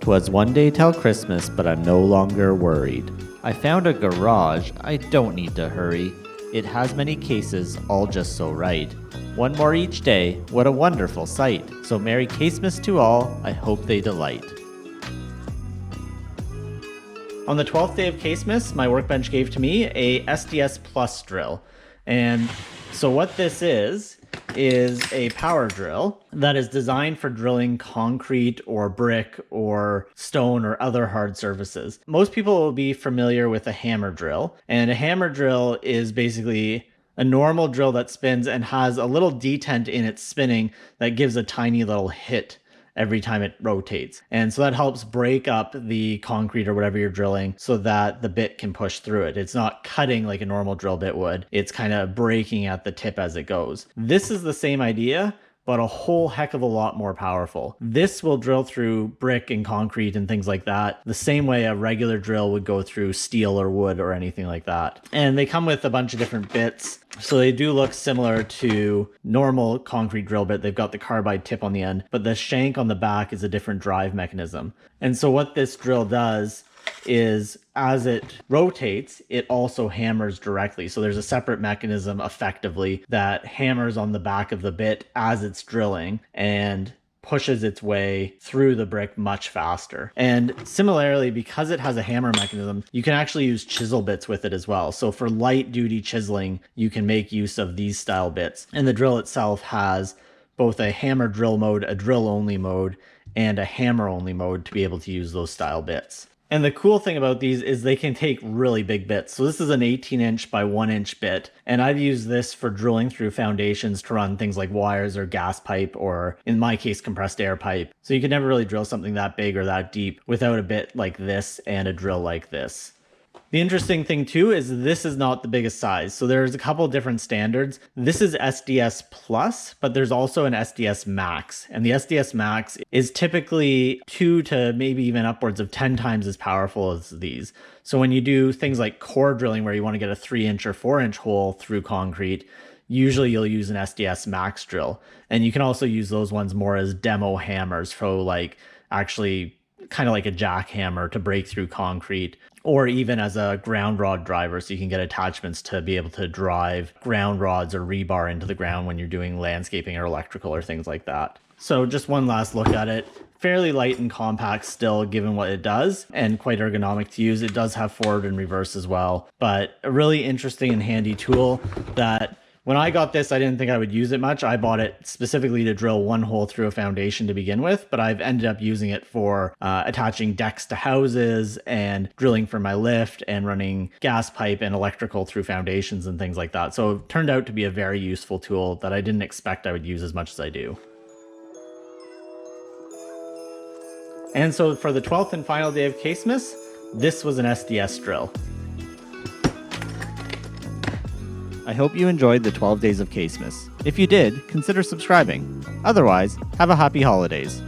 'Twas one day till Christmas, but I'm no longer worried. I found a garage, I don't need to hurry. It has many cases, all just so right. One more each day, what a wonderful sight. So Merry Casemas to all, I hope they delight. On the 12th day of Casemas, my workbench gave to me a SDS Plus drill. And so what this is a power drill that is designed for drilling concrete or brick or stone or other hard surfaces. Most people will be familiar with a hammer drill, and a hammer drill is basically a normal drill that spins and has a little detent in its spinning that gives a tiny little hit every time it rotates. And so that helps break up the concrete or whatever you're drilling so that the bit can push through it. It's not cutting like a normal drill bit would. It's kind of breaking at the tip as it goes. This is the same idea, but a whole heck of a lot more powerful. This will drill through brick and concrete and things like that, the same way a regular drill would go through steel or wood or anything like that. And they come with a bunch of different bits. So they do look similar to normal concrete drill bit. They've got the carbide tip on the end, but the shank on the back is a different drive mechanism. And so what this drill does is as it rotates, it also hammers directly. So there's a separate mechanism effectively that hammers on the back of the bit as it's drilling and pushes its way through the brick much faster. And similarly, because it has a hammer mechanism, you can actually use chisel bits with it as well. So for light duty chiseling, you can make use of these style bits. And the drill itself has both a hammer drill mode, a drill only mode, and a hammer only mode to be able to use those style bits. And the cool thing about these is they can take really big bits. So this is an 18-inch by 1-inch bit. And I've used this for drilling through foundations to run things like wires or gas pipe, or in my case, compressed air pipe. So you can never really drill something that big or that deep without a bit like this and a drill like this. The interesting thing too is this is not the biggest size. So there's a couple different standards. This is SDS Plus, but there's also an SDS Max. And the SDS Max is typically 2 to maybe even upwards of 10 times as powerful as these. So when you do things like core drilling where you want to get a 3-inch or 4-inch hole through concrete, usually you'll use an SDS Max drill. And you can also use those ones more as demo hammers for like actually kind of like a jackhammer to break through concrete, or even as a ground rod driver, so you can get attachments to be able to drive ground rods or rebar into the ground when you're doing landscaping or electrical or things like that. So just one last look at it. Fairly light and compact still given what it does, and quite ergonomic to use. It does have forward and reverse as well, but a really interesting and handy tool that when I got this, I didn't think I would use it much. I bought it specifically to drill one hole through a foundation to begin with, but I've ended up using it for attaching decks to houses and drilling for my lift and running gas pipe and electrical through foundations and things like that. So it turned out to be a very useful tool that I didn't expect I would use as much as I do. And so for the 12th and final day of Casemas, this was an SDS drill. I hope you enjoyed the 12 days of Casemas. If you did, consider subscribing. Otherwise, have a happy holidays.